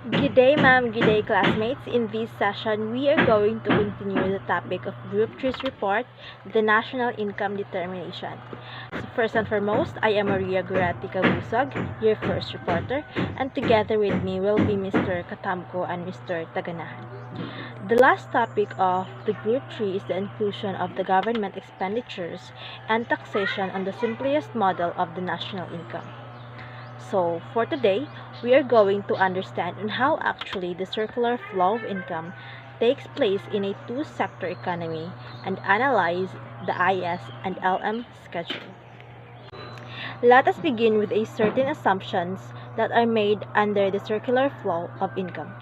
Good day, ma'am. Good day, classmates. In this session, we are going to continue the topic of Group 3's report, the National Income Determination. So first and foremost, I am Maria Gurati Cabusog, your first reporter, and together with me will be Mr. Katamko and Mr. Taganahan. The last topic of the Group 3 is the inclusion of the government expenditures and taxation on the simplest model of the national income. So, for today, we are going to understand on how actually the circular flow of income takes place in a two-sector economy and analyze the IS and LM schedule. Let us begin with a certain assumptions that are made under the circular flow of income.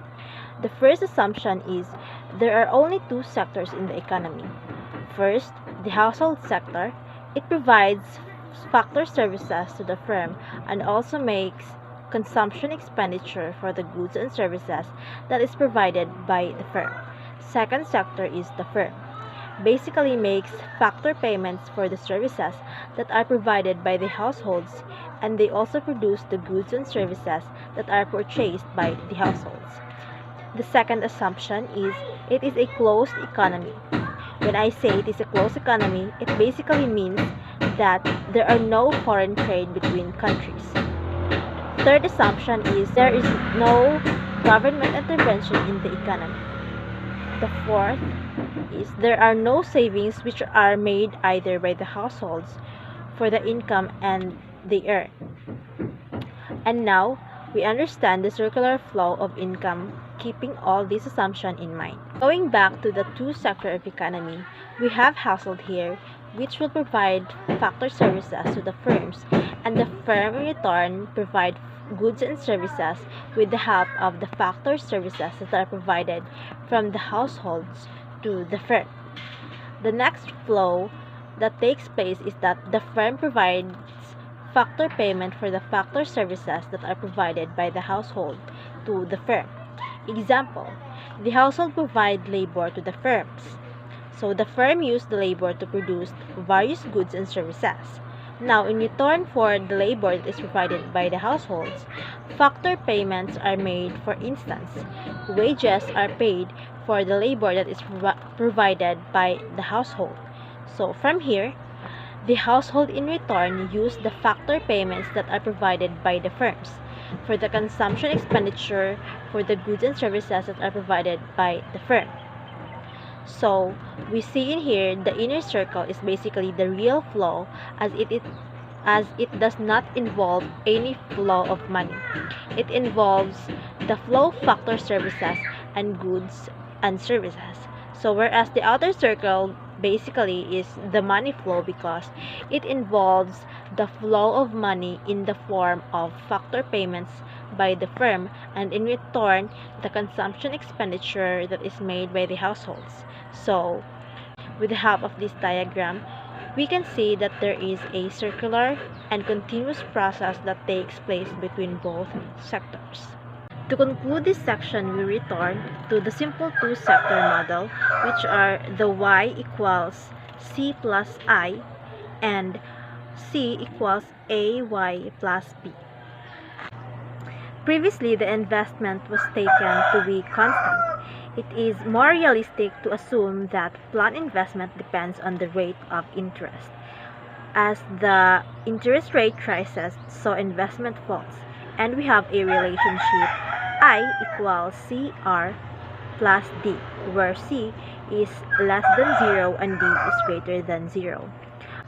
The first assumption is there are only two sectors in the economy. First, the household sector. It provides factor services to the firm and also makes consumption expenditure for the goods and services that is provided by the firm. Second sector is the firm. Basically makes factor payments for the services that are provided by the households, and they also produce the goods and services that are purchased by the households. The second assumption is it is a closed economy. When I say it is a closed economy, it basically means that there are no foreign trade between countries. Third assumption is there is no government intervention in the economy. The fourth is there are no savings which are made either by the households for the income and they earn. And now, we understand the circular flow of income, keeping all these assumptions in mind. Going back to the two-sector of economy, we have household here, which will provide factor services to the firms, and the firm in return provide goods and services with the help of the factor services that are provided from the households to the firm. The next flow that takes place is that the firm provides factor payment for the factor services that are provided by the household to the firm. Example, the household provide labor to the firms. So the firm use the labor to produce various goods and services. Now, in return for the labor that is provided by the households, factor payments are made. For instance, wages are paid for the labor that is provided by the household. So from here, the household in return use the factor payments that are provided by the firms for the consumption expenditure for the goods and services that are provided by the firm. So, we see in here the inner circle is basically the real flow as it does not involve any flow of money. It involves the flow of factor services and goods and services. So whereas the outer circle basically is the money flow because it involves the flow of money in the form of factor payments by the firm and in return the consumption expenditure that is made by the households. So with the help of this diagram, we can see that there is a circular and continuous process that takes place between both sectors. To conclude this section, we return to the simple two-sector model, which are the Y equals C plus I and C equals AY plus B. Previously, the investment was taken to be constant. It is more realistic to assume that planned investment depends on the rate of interest. As the interest rate rises, so investment falls, and we have a relationship I equals CR plus D, where C is less than 0 and D is greater than 0.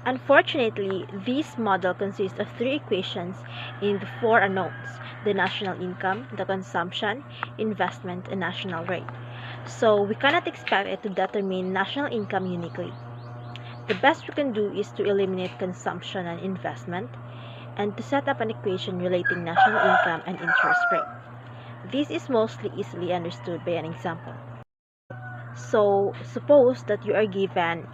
Unfortunately, this model consists of three equations in the four unknowns: the national income, the consumption, investment, and national rate. So we cannot expect it to determine national income uniquely. The best we can do is to eliminate consumption and investment and to set up an equation relating national income and interest rate. This is mostly easily understood by an example. So suppose that you are given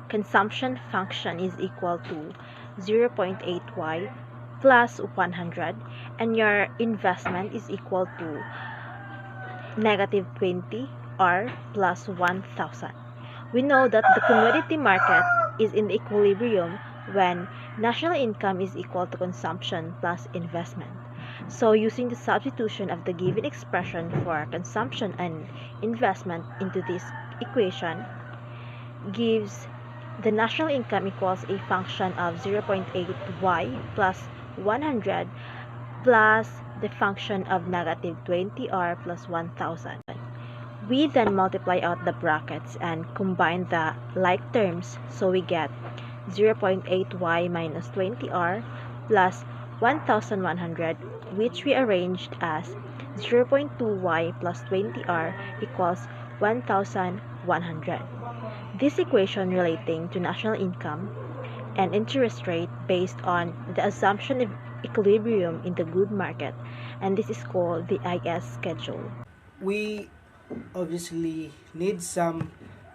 consumption function is equal to 0.8y plus 100 and your investment is equal to negative 20 r plus 1000. We know that the commodity market is in equilibrium when national income is equal to consumption plus investment. So using the substitution of the given expression for consumption and investment into this equation gives the national income equals a function of 0.8y plus 100 plus the function of negative 20r plus 1000. We then multiply out the brackets and combine the like terms, so we get 0.8y minus 20r plus 1100, which we arranged as 0.2y plus 20r equals 1100. This equation relating to national income and interest rate based on the assumption of equilibrium in the good market, and this is called the IS schedule. We obviously need some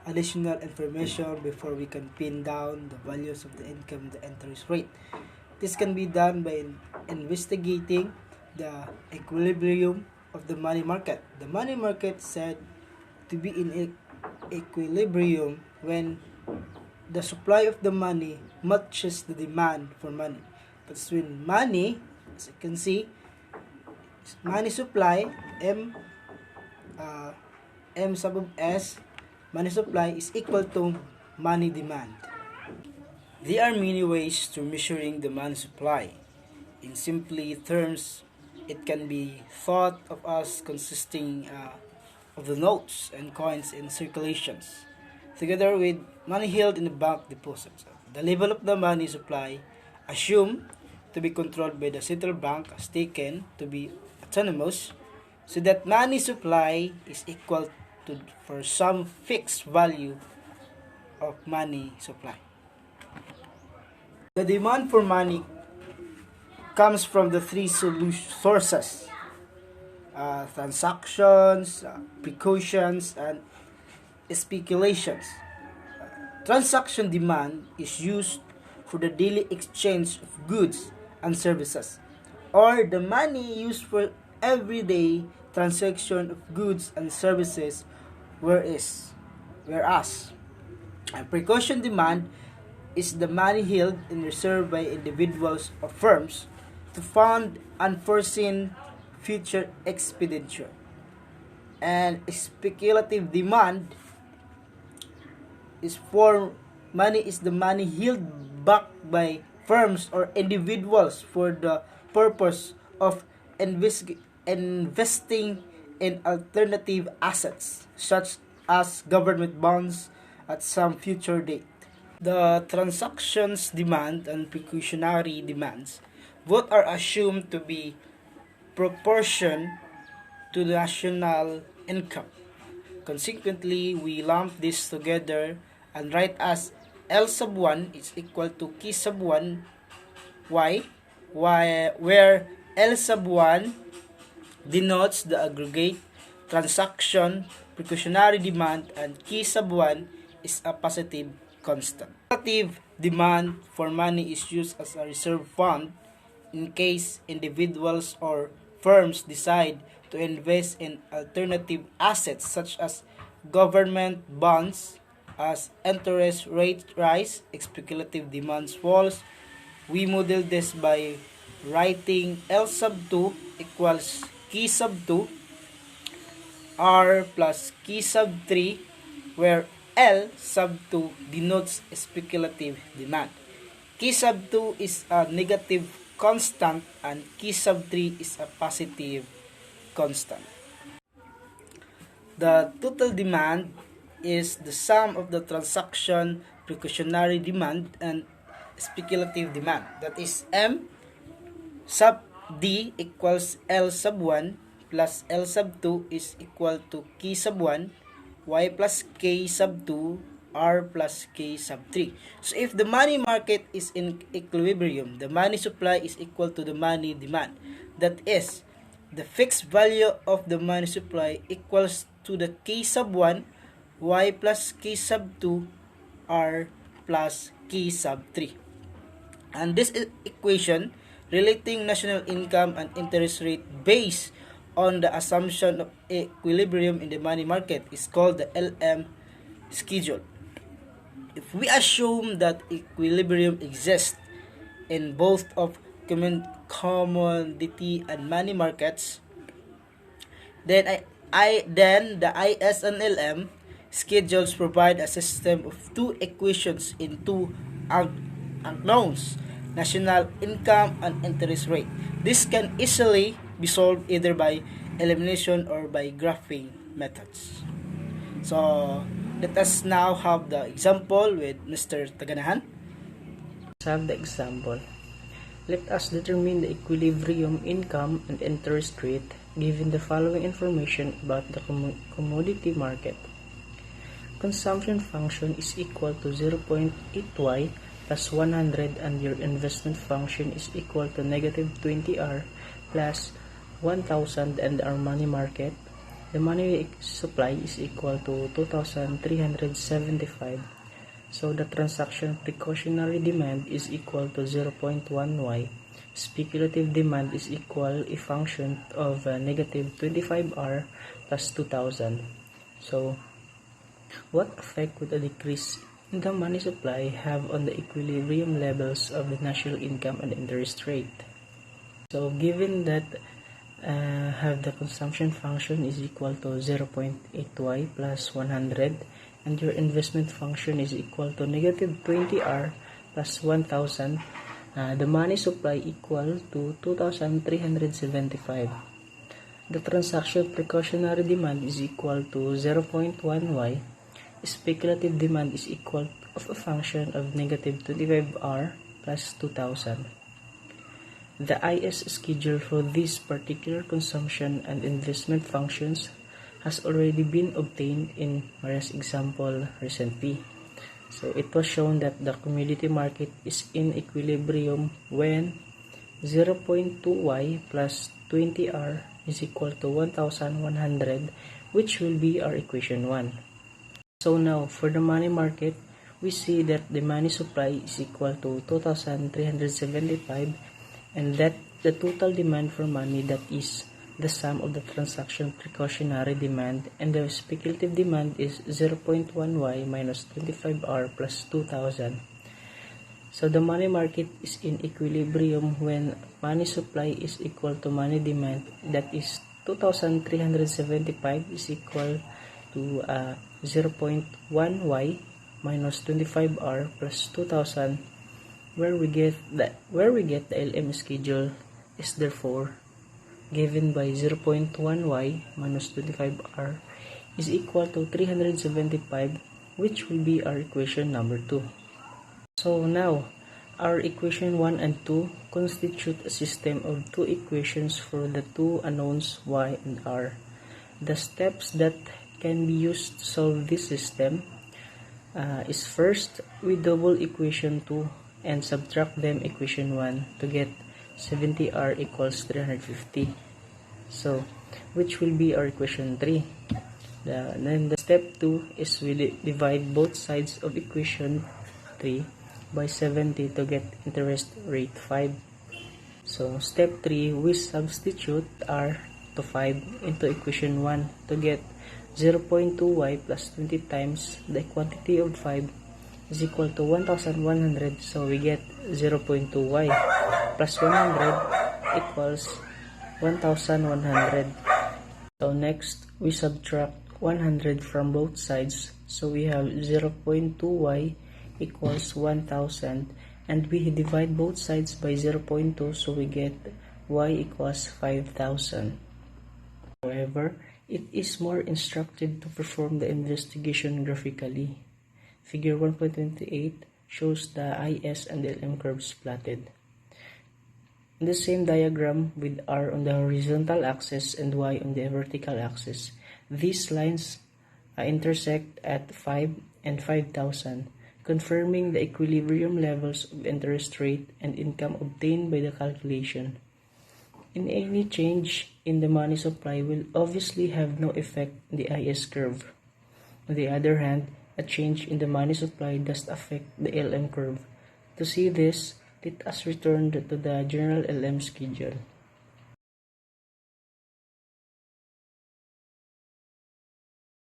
additional information before we can pin down the values of the income and the interest rate. This can be done by investigating the equilibrium of the money market. The money market said to be in equilibrium when the supply of the money matches the demand for money. That's when money, as you can see, money supply, M sub of S, money supply is equal to money demand. There are many ways to measuring the money supply. In simply terms, it can be thought of as consisting of the notes and coins in circulations, together with money held in the bank deposits. The level of the money supply, assumed to be controlled by the central bank, is taken to be autonomous, so that money supply is equal to for some fixed value of money supply. The demand for money comes from the three sources: transactions, precautions, and speculations. Transaction demand is used for the daily exchange of goods and services, or the money used for everyday transaction of goods and services, whereas a precaution demand is the money held in reserve by individuals or firms to fund unforeseen future expenditure. And speculative demand is the money held back by firms or individuals for the purpose of investing in alternative assets, such as government bonds at some future date. The transactions demand and precautionary demands both are assumed to be proportion to the national income. Consequently, we lump this together and write as L sub 1 is equal to K sub 1 y, where L sub 1 denotes the aggregate transaction precautionary demand and K sub 1 is a positive constant. Relative demand for money is used as a reserve fund in case individuals or firms decide to invest in alternative assets such as government bonds. As interest rates rise, speculative demands falls. We model this by writing L sub 2 equals K sub 2 R plus K sub 3, where L sub 2 denotes speculative demand. K sub 2 is a negative constant and K sub 3 is a positive constant. The total demand is the sum of the transaction precautionary demand and speculative demand. That is M sub D equals L sub 1 plus L sub 2 is equal to K sub 1, Y plus K sub 2, R plus K sub 3. So if the money market is in equilibrium, the money supply is equal to the money demand. That is, the fixed value of the money supply equals to the K sub 1, Y plus K sub 2, R plus K sub 3. And this equation relating national income and interest rate based on the assumption of equilibrium in the money market is called the LM schedule. If we assume that equilibrium exists in both of commodity and money markets, then the ISNLM schedules provide a system of two equations in two unknowns, national income and interest rate. This can easily be solved either by elimination or by graphing methods. So let us now have the example with Mr. Taganahan. Let's have the example. Let us determine the equilibrium income and interest rate given the following information about the commodity market. Consumption function is equal to 0.8y plus 100 and your investment function is equal to negative 20r plus 1000 and our money market. The money supply is equal to 2375. So the transaction precautionary demand is equal to 0.1y. Speculative demand is equal a function of negative 25r plus 2000. So what effect would a decrease in the money supply have on the equilibrium levels of the national income and interest rate? So given that have the consumption function is equal to 0.8y plus 100 and your investment function is equal to negative 20r plus 1000, the money supply equal to 2375. The transaction precautionary demand is equal to 0.1y. Speculative demand is equal of a function of negative 25r plus 2000. The IS schedule for this particular consumption and investment functions has already been obtained in Maria's example recently. So it was shown that the commodity market is in equilibrium when 0.2y plus 20r is equal to 1100, which will be our equation 1. So now for the money market, we see that the money supply is equal to 2375 and that the total demand for money, that is the sum of the transaction precautionary demand, and the speculative demand is 0.1y minus 25r plus 2000. So the money market is in equilibrium when money supply is equal to money demand, that is 2375 is equal to 0.1y minus 25r plus 2000, where we get the LM schedule is therefore given by 0.1y minus 25r is equal to 375, which will be our equation number 2. So now our equation 1 and 2 constitute a system of two equations for the two unknowns y and r. The steps that can be used to solve this system is first we double equation 2 and subtract them equation 1 to get 70r equals 350. So which will be our equation 3. Then the step 2 is we divide both sides of equation 3 by 70 to get interest rate 5. So step 3, we substitute r to 5 into equation 1 to get 0.2y plus 20 times the quantity of 5 is equal to 1100. So we get 0.2y plus 100 equals 1100. So next we subtract 100 from both sides, so we have 0.2y equals 1000, and we divide both sides by 0.2, so we get y equals 5000. However, it is more instructive to perform the investigation graphically. Figure 1.28 shows the IS and LM curves plotted. In the same diagram with R on the horizontal axis and Y on the vertical axis, these lines intersect at 5 and 5000, confirming the equilibrium levels of interest rate and income obtained by the calculation. In any change in the money supply will obviously have no effect on the IS curve. On the other hand, a change in the money supply does affect the LM curve. To see this, let us return to the general LM schedule.